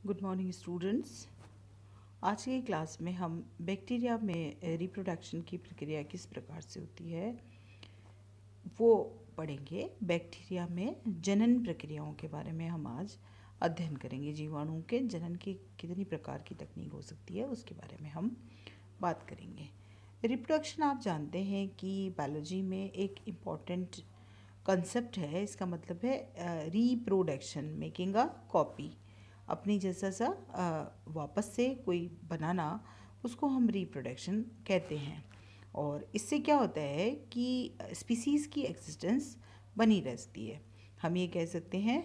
Good morning students. आज की class में हम बैक्टीरिया में रिप्रोडक्शन की प्रक्रिया किस प्रकार से होती है वो पढ़ेंगे। बैक्टीरिया में जनन प्रक्रियाओं के बारे में हम आज अध्ययन करेंगे। जीवाणुओं के जनन की कितनी प्रकार की तकनीक हो सकती है उसके बारे में हम बात करेंगे। रिप्रोडक्शन आप जानते हैं कि बायोलॉजी में एक इम्पॉर्टेंट कंसेप्ट है। इसका मतलब है रिप्रोडक्शन, मेकिंग अ कॉपी, अपनी जैसा सा वापस से कोई बनाना, उसको हम रिप्रोडक्शन कहते हैं। और इससे क्या होता है कि स्पीसीज़ की एग्जिस्टेंस बनी रहती है। हम ये कह सकते हैं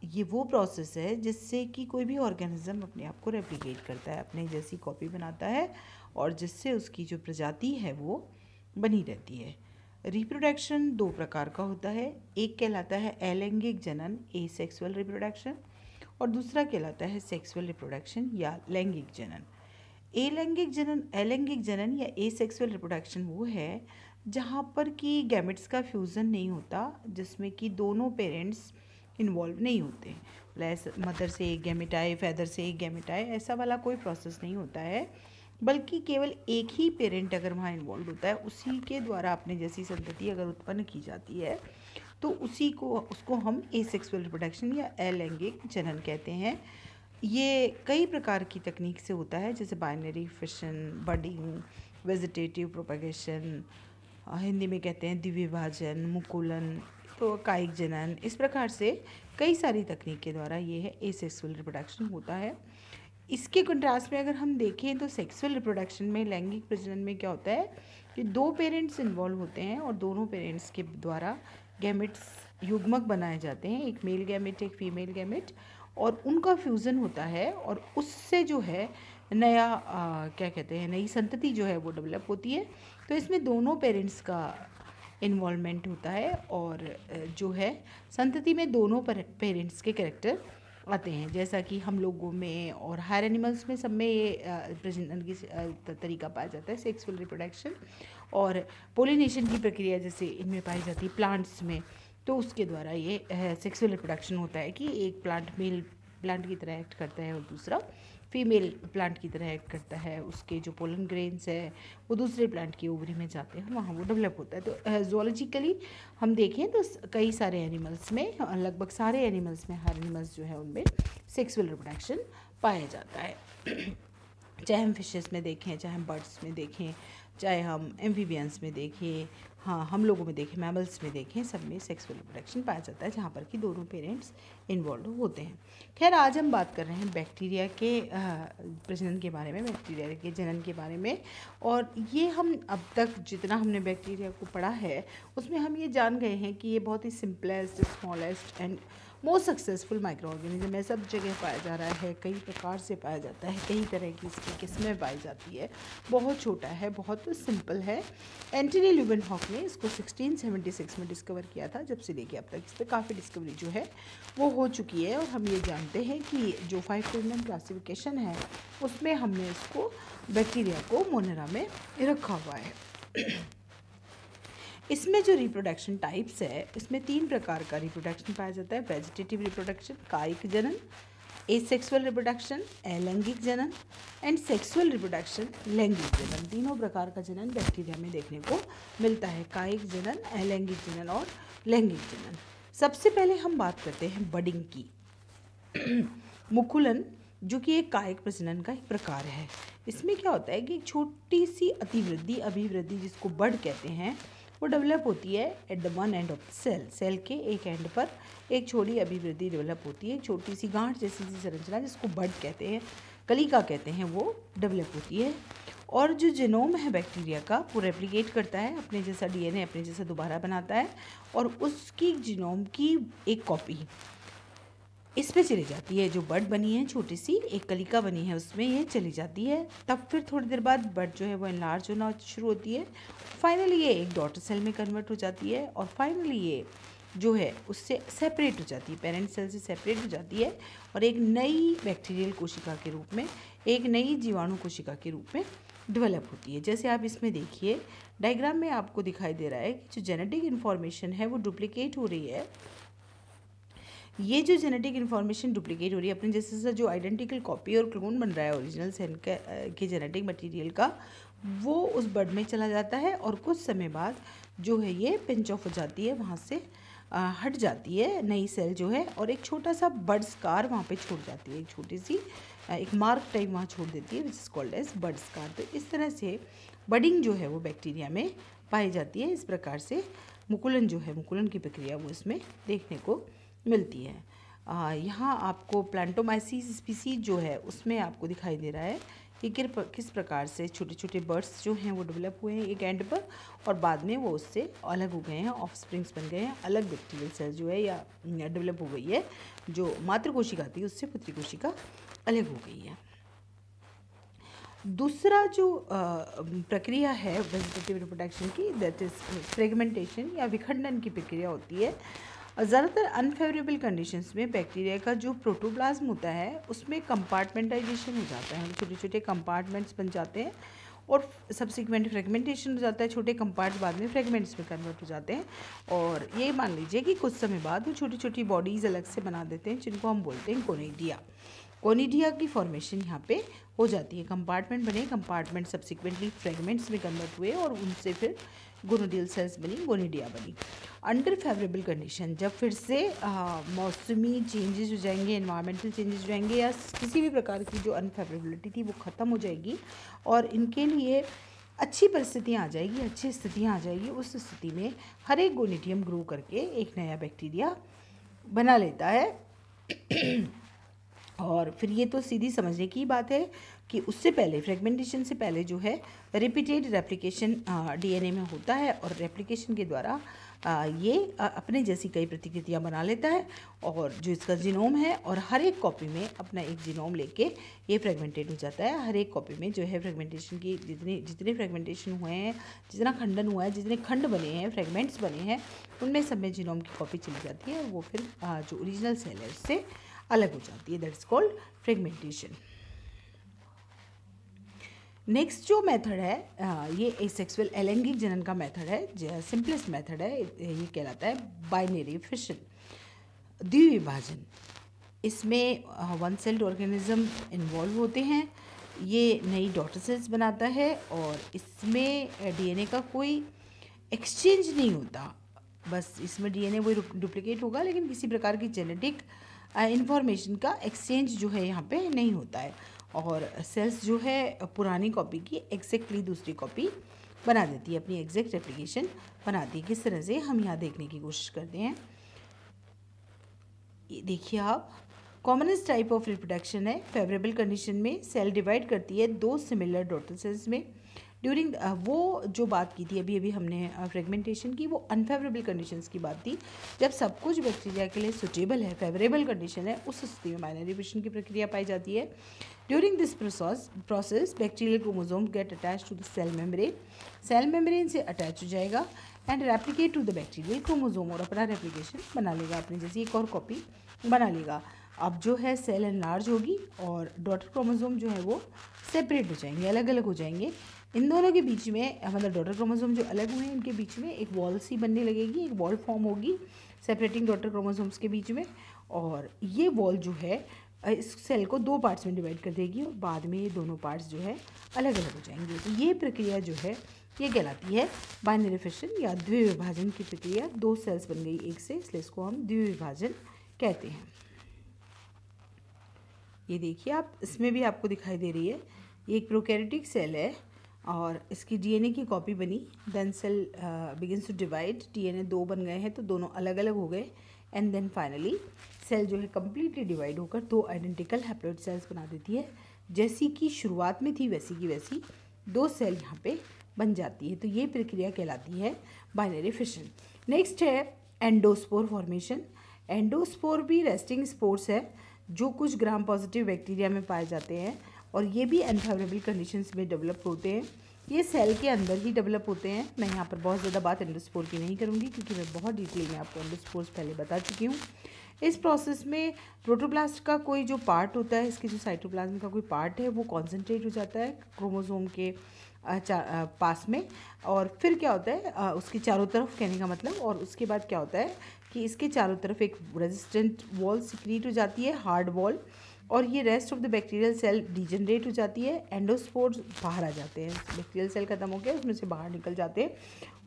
ये वो प्रोसेस है जिससे कि कोई भी ऑर्गेनिज्म अपने आप को रेप्लिकेट करता है, अपने जैसी कॉपी बनाता है और जिससे उसकी जो प्रजाति है वो बनी रहती है। रिप्रोडक्शन दो प्रकार का होता है। एक कहलाता है अलैंगिक जनन, एसेक्सुअल रिप्रोडक्शन, और दूसरा कहलाता है सेक्सुअल रिप्रोडक्शन या लैंगिक जनन। अलैंगिक जनन या एसेक्सुअल रिप्रोडक्शन वो है जहाँ पर कि गैमेट्स का फ्यूज़न नहीं होता, जिसमें कि दोनों पेरेंट्स इन्वॉल्व नहीं होते। मदर से एक गैमेट आए, फादर से एक गैमेट आए, ऐसा वाला कोई प्रोसेस नहीं होता है, बल्कि केवल एक ही पेरेंट अगर वहाँ इन्वॉल्व होता है, उसी के द्वारा अपने जैसी संतति अगर उत्पन्न की जाती है तो उसको हम एसेक्सुअल रिप्रोडक्शन या अलैंगिक जनन कहते हैं। ये कई प्रकार की तकनीक से होता है, जैसे binary fission, budding, vegetative propagation, Hindi में कहते हैं द्विविभाजन, मुकुलन, तो कायिक जनन। इस प्रकार से कई सारी तकनीक के द्वारा ये है एसेक्सुअल रिप्रोडक्शन होता है। इसके कंट्रास्ट में अगर हम देखें तो सेक्सुअल रिप्रोडक्शन में, लैंगिक प्रजनन में क्या होता है कि दो पेरेंट्स इन्वॉल्व होते हैं और दोनों पेरेंट्स के द्वारा गैमेट्स, युग्मक बनाए जाते हैं, एक मेल गैमेट एक फीमेल गैमेट, और उनका फ्यूज़न होता है और उससे जो है नया क्या कहते हैं, नई संतति जो है वो डेवलप होती है। तो इसमें दोनों पेरेंट्स का इन्वॉल्वमेंट होता है और जो है संतति में दोनों पेरेंट्स के कैरेक्टर आते हैं, जैसा कि हम लोगों में और हायर एनिमल्स में सब में ये प्रजनन की तरीका पाया जाता है, सेक्सुअल रिप्रोडक्शन। और पोलिनेशन की प्रक्रिया जैसे इनमें पाई जाती है प्लांट्स में, तो उसके द्वारा ये सेक्सुअल रिप्रोडक्शन होता है कि एक प्लांट मेल प्लांट की तरह एक्ट करता है और दूसरा फीमेल प्लांट की तरह एक्ट करता है। उसके जो पोलन ग्रेन्स है वो दूसरे प्लांट की ओवरी में जाते हैं, वहाँ वो डेवलप होता है। तो जूलॉजिकली हम देखें तो कई सारे एनिमल्स में, लगभग सारे एनिमल्स में, हर एनिमल्स जो है उनमें सेक्सुअल रिप्रोडक्शन पाया जाता है। चाहे हम फिशेस में देखें, चाहे हम बर्ड्स में देखें, चाहे हम एम्फीबियंस में देखें, हाँ हम लोगों में देखें, मैमल्स में देखें, सब में सेक्सुअल रिप्रोडक्शन पाया जाता है जहाँ पर कि दोनों पेरेंट्स इन्वॉल्व होते हैं। खैर, आज हम बात कर रहे हैं बैक्टीरिया के प्रजनन के बारे में, बैक्टीरिया के जनन के बारे में। और ये हम अब तक जितना हमने बैक्टीरिया को पढ़ा है उसमें हम ये जान गए हैं कि ये बहुत ही simplest, smallest and most successful micro organism है। सब जगह पाया जा रहा है, कई प्रकार से पाया जाता है, कई तरह की इसकी किस्में पाई जाती है। बहुत छोटा है, बहुत सिंपल है। एंटनी ल्यूवेनहॉक ने इसको 1676 में डिस्कवर किया था। जब से लेके अब तक इस पर काफ़ी डिस्कवरी जो है वो हो चुकी है। और हम ये जानते हैं कि जो 5 टर्मिनल क्लासिफिकेशन है उसमें हमने इसको बैक्टीरिया को मोनेरा में रखा हुआ है। इसमें जो रिप्रोडक्शन टाइप्स है, इसमें 3 प्रकार का रिप्रोडक्शन पाया जाता है। वेजिटेटिव रिप्रोडक्शन, कायिक जनन, एसेक्सुअल रिप्रोडक्शन, अलैंगिक जनन, एंड सेक्सुअल रिप्रोडक्शन, लैंगिक जनन। तीनों प्रकार का जनन बैक्टीरिया में देखने को मिलता है, कायिक जनन, अलैंगिक जनन और लैंगिक जनन। सबसे पहले हम बात करते हैं बडिंग की। मुकुलन, जो कि एक कायिक प्रजनन का एक प्रकार है। इसमें क्या होता है कि एक छोटी सी अभिवृद्धि जिसको बड कहते हैं, वो डेवलप होती है at the one end of the cell के एक एंड पर एक छोटी अभिवृद्धि डेवलप होती है, छोटी सी गांठ जैसी सी संरचना जिसको बड कहते हैं, कलिका कहते हैं, वो डेवलप होती है। और जो जीनोम है बैक्टीरिया का, वो रेप्लिकेट करता है, अपने जैसा डीएनए अपने जैसा दोबारा बनाता है और उसकी जीनोम की एक कॉपी इस पे चली जाती है। जो बड बनी है, छोटी सी एक कलिका बनी है, उसमें ये चली जाती है। तब फिर थोड़ी देर बाद बड जो है वो एनलार्ज होना शुरू होती है। फाइनली ये एक डॉटर सेल में कन्वर्ट हो जाती है और फाइनली ये जो है उससे सेपरेट हो जाती है, पेरेंट सेल से सेपरेट हो जाती है और एक नई बैक्टीरियल कोशिका के रूप में, एक नई जीवाणु कोशिका के रूप में डेवलप होती है। जैसे आप इसमें देखिए डायग्राम में आपको दिखाई दे रहा है कि जो जेनेटिक इन्फॉर्मेशन है वो डुप्लीकेट हो रही है। ये जो जेनेटिक इन्फॉर्मेशन डुप्लीकेट हो रही है, अपने जैसे जो आइडेंटिकल कॉपी और क्लोन बन रहा है ओरिजिनल सेल के जेनेटिक मटेरियल का, वो उस बर्ड में चला जाता है और कुछ समय बाद जो है ये पिंच ऑफ हो जाती है, वहाँ से हट जाती है नई सेल जो है, और एक छोटा सा बर्ड स्कार वहाँ पे छोड़ जाती है, एक छोटी सी एक मार्क टाइप वहाँ छोड़ देती है, which is called as bud scar. तो इस तरह से बडिंग जो है वो बैक्टीरिया में पाई जाती है। इस प्रकार से मुकुलन जो है, मुकुलन की प्रक्रिया वो इसमें देखने को मिलती है। यहाँ आपको प्लांटोमाइसिस स्पीसीज जो है उसमें आपको दिखाई दे रहा है कि किस प्रकार से छोटे छोटे बर्ड्स जो हैं वो डेवलप हुए हैं एक एंड पर, और बाद में वो उससे अलग हो गए हैं, ऑफस्प्रिंग्स बन गए हैं, अलग बैक्टीरियल सेल जो है या डेवलप हो गई है, जो मातृ कोशिका थी उससे पुत्री कोशिका अलग हो गई है। दूसरा जो प्रक्रिया है वेजिटेटिव रिप्रोडक्शन की, दैट इज़ फ्रेगमेंटेशन या विखंडन की प्रक्रिया होती है। ज़्यादातर अनफेवरेबल कंडीशंस में बैक्टीरिया का जो प्रोटोप्लाज्म होता है उसमें कंपार्टमेंटाइजेशन हो जाता है, छोटे छोटे कंपार्टमेंट्स बन जाते हैं और सब्सिक्वेंट फ्रेगमेंटेशन हो जाता है, छोटे कंपार्ट्स बाद में फ्रेगमेंट्स में कन्वर्ट हो जाते हैं, और ये मान लीजिए कि कुछ समय बाद वो छोटी छोटी बॉडीज़ अलग से बना देते हैं जिनको हम बोलते हैं कोनिडिया। कोनिडिया की फॉर्मेशन यहाँ पे हो जाती है, कंपार्टमेंट बने, कंपार्टमेंट सब्सिक्वेंटली फ्रेगमेंट्स में कन्वर्ट हुए और उनसे फिर गोनोडियल सेल्स बनी, गोनिडिया बनी। अंडर फेवरेबल कंडीशन, जब फिर से मौसमी चेंजेस हो जाएंगे, एनवायरमेंटल चेंजेस हो जाएंगे, या किसी भी प्रकार की जो अनफेवरेबिलिटी थी वो ख़त्म हो जाएगी और इनके लिए अच्छी परिस्थितियाँ आ जाएगी, अच्छी स्थितियाँ आ जाएगी, उस स्थिति में हर एक गोनिडियम ग्रो करके एक नया बैक्टीरिया बना लेता है। और फिर ये तो सीधी समझने की बात है कि उससे पहले, फ्रेगमेंटेशन से पहले जो है रिपीटेड रेप्लिकेशन डीएनए में होता है, और रेप्लिकेशन के द्वारा ये अपने जैसी कई प्रतिकृतियाँ बना लेता है, और जो इसका जीनोम है, और हर एक कॉपी में अपना एक जीनोम लेके ये फ्रेगमेंटेड हो जाता है। हर एक कॉपी में जो है फ्रेगमेंटेशन की जितने फ्रेगमेंटेशन हुए हैं, जितना खंडन हुआ है, जितने खंड बने हैं, फ्रेगमेंट्स बने हैं, उनमें सब में जीनोम की कॉपी चली जाती है और वो फिर जो ओरिजिनल सेल है उससे अलग हो जाती है, दैट्स कॉल्ड फ्रेगमेंटेशन। नेक्स्ट जो मेथड है ये एसेक्सुअल अलैंगिक जनन का मेथड है, सिंपलेस्ट मेथड है, ये कहलाता है बाइनरी फिशन, द्विविभाजन। इसमें वन सेल्ड ऑर्गेनिज्म इन्वॉल्व होते हैं, ये नई डॉटर सेल्स बनाता है और इसमें डीएनए का कोई एक्सचेंज नहीं होता, बस इसमें डीएनए वही डुप्लीकेट होगा, लेकिन किसी प्रकार की जेनेटिक इंफॉर्मेशन का एक्सचेंज जो है यहाँ पे नहीं होता है, और सेल्स जो है पुरानी कॉपी की एग्जैक्टली दूसरी कॉपी बना देती है, अपनी एग्जैक्ट रेप्लिकेशन बनाती है। किस तरह से हम यहाँ देखने की कोशिश करते हैं, ये देखिए आप, कॉमनेस्ट टाइप ऑफ रिप्रोडक्शन है, फेवरेबल कंडीशन में सेल डिवाइड करती है दो सिमिलर डॉटर सेल्स में। ड्यूरिंग वो जो बात की थी अभी हमने फ्रेगमेंटेशन की, वो अनफेवरेबल कंडीशंस की बात थी, जब सब कुछ बैक्टीरिया के लिए सुटेबल है, फेवरेबल कंडीशन है, उस स्थिति में बाइनरी फिशन की प्रक्रिया पाई जाती है। During this process bacterial chromosome get attach to the cell membrane से अटैच हो जाएगा and replicate to the bacterial chromosome, और अपना रेप्लिकेशन बना लेगा, अपनी जैसी एक और कॉपी बना लेगा। अब जो है सेल एनलार्ज होगी और डॉटर क्रोमोसोम जो है वो सेपरेट हो जाएंगे, अलग अलग हो जाएंगे। इन दोनों के बीच में, मतलब डॉटर क्रोमोसोम जो अलग हुए हैं इनके बीच में एक वॉल सी बनने लगेगी, एक वॉल फॉर्म होगी सेपरेटिंग डॉटर क्रोमोसोम्स के बीच में, और ये वॉल जो है इस सेल को दो पार्ट्स में डिवाइड कर देगी और बाद में ये दोनों पार्ट्स जो है अलग अलग हो जाएंगे। तो ये प्रक्रिया जो है ये कहलाती है बाइनरी फिशन या द्विविभाजन की प्रक्रिया। दो सेल्स बन गई एक से, इसलिए इसको हम द्विविभाजन कहते हैं। ये देखिए आप, इसमें भी आपको दिखाई दे रही है, ये एक प्रोकैरियोटिक सेल है और इसकी डीएनए की कॉपी बनी, then cell begins to divide, DNA दो बन गए हैं तो दोनों अलग अलग हो गए, एंड देन फाइनली सेल जो है कम्प्लीटली डिवाइड होकर दो आइडेंटिकल हैप्लॉइड सेल्स बना देती है। जैसी कि शुरुआत में थी वैसी की वैसी दो सेल यहाँ पे बन जाती है। तो ये प्रक्रिया कहलाती है बाइनरी फिशन। नेक्स्ट है एंडोस्पोर फॉर्मेशन। एंडोस्पोर भी रेस्टिंग स्पोर्स है जो कुछ ग्राम पॉजिटिव बैक्टीरिया में पाए जाते हैं और ये भी अनफेवरेबल कंडीशंस में डेवलप होते हैं। ये सेल के अंदर ही डेवलप होते हैं। मैं यहाँ पर बहुत ज़्यादा बात एंडोस्पोर की नहीं करूँगी क्योंकि मैं बहुत डिटेल में आपको एंडोस्पोर्स पहले बता चुकी हूँ। इस प्रोसेस में प्रोटोप्लास्ट का कोई जो पार्ट होता है, इसके जो साइटोप्लाज्म का कोई पार्ट है वो कॉन्सेंट्रेट हो जाता है क्रोमोसोम के पास में। और फिर क्या होता है उसके चारों तरफ, कहने का मतलब, और उसके बाद क्या होता है कि इसके चारों तरफ एक रेजिस्टेंट वॉल सिक्रीट हो जाती है, हार्ड वॉल, और ये rest of the bacterial cell degenerate हो जाती है, एंडोस्पोर्स बाहर आ जाते हैं, बैक्टीरियल सेल खत्म हो गया उसमें से बाहर निकल जाते हैं।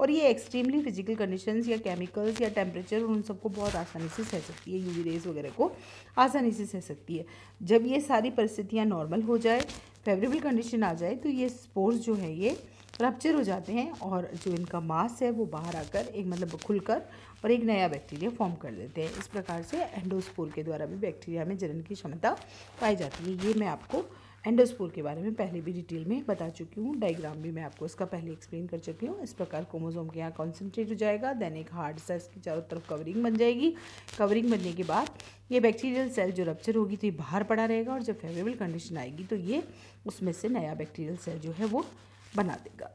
और ये एक्सट्रीमली फिजिकल कंडीशंस या केमिकल्स या टेम्परेचर उन सबको बहुत आसानी से सह सकती है, यूवी रेज वगैरह को आसानी से सह सकती है। जब ये सारी परिस्थितियाँ नॉर्मल हो जाए, फेवरेबल कंडीशन आ जाए, तो ये स्पोर्स जो है ये रप्चर हो जाते हैं और जो इनका मास है वो बाहर आकर एक मतलब खुलकर और एक नया बैक्टीरिया फॉर्म कर देते हैं। इस प्रकार से एंडोस्पोर के द्वारा भी बैक्टीरिया में जनन की क्षमता पाई जाती है। ये मैं आपको एंडोस्पोर के बारे में पहले भी डिटेल में बता चुकी हूँ, डायग्राम भी मैं आपको इसका पहले एक्सप्लेन कर चुकी हूँ। इस प्रकार क्रोमोसोम के यहाँ कॉन्सेंट्रेट हो जाएगा, देन एक हार्ड सा इसकी चारों तरफ कवरिंग बन जाएगी। कवरिंग बनने के बाद ये बैक्टीरियल सेल जो रप्चर होगी तो ये बाहर पड़ा रहेगा, और जब फेवरेबल कंडीशन आएगी तो ये उसमें से नया बैक्टीरियल सेल जो है वो बना देगा।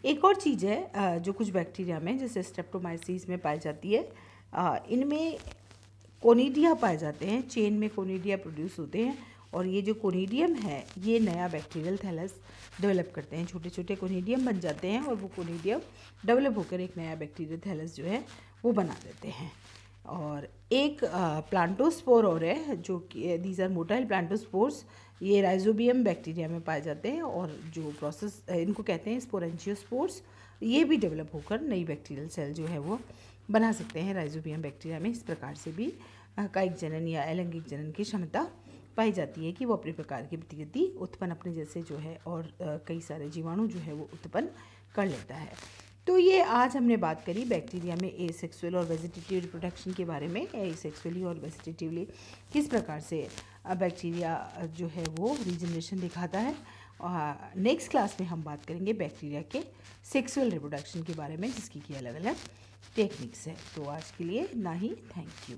एक और चीज़ है जो कुछ बैक्टीरिया में, जैसे स्ट्रेप्टोमाइसीस में पाई जाती है, इनमें कोनिडिया पाए जाते हैं, चेन में कोनिडिया प्रोड्यूस होते हैं, और ये जो कोनिडियम है ये नया बैक्टीरियल थैलस डेवलप करते हैं, छोटे छोटे कोनिडियम बन जाते हैं, और वो कोनिडियम डेवलप होकर एक नया बैक्टीरियल थैलस जो है वो बना देते हैं। और एक प्लांटोस्पोर और है, जो कि दीज आर मोटाइल प्लांटोस्पोर्स, ये राइजोबियम बैक्टीरिया में पाए जाते हैं, और जो प्रोसेस इनको कहते हैं स्पोरेंजियोस्पोर्स, ये भी डेवलप होकर नई बैक्टीरियल सेल जो है वो बना सकते हैं राइजोबियम बैक्टीरिया में। इस प्रकार से भी कायिक जनन या अलैंगिक जनन की क्षमता पाई जाती है कि वो अपने प्रकार की प्रतिकृति उत्पन्न अपने जैसे जो है और कई सारे जीवाणु जो है वो उत्पन्न कर लेता है। तो ये आज हमने बात करी बैक्टीरिया में एसेक्सुअल और वेजिटेटिव रिप्रोडक्शन के बारे में, एसेक्सुअली और वेजिटेटिवली किस प्रकार से बैक्टीरिया जो है वो रीजनरेशन दिखाता है। नेक्स्ट क्लास में हम बात करेंगे बैक्टीरिया के सेक्सुअल रिप्रोडक्शन के बारे में, जिसकी की अलग अलग टेक्निक्स है। तो आज के लिए ना ही, थैंक यू।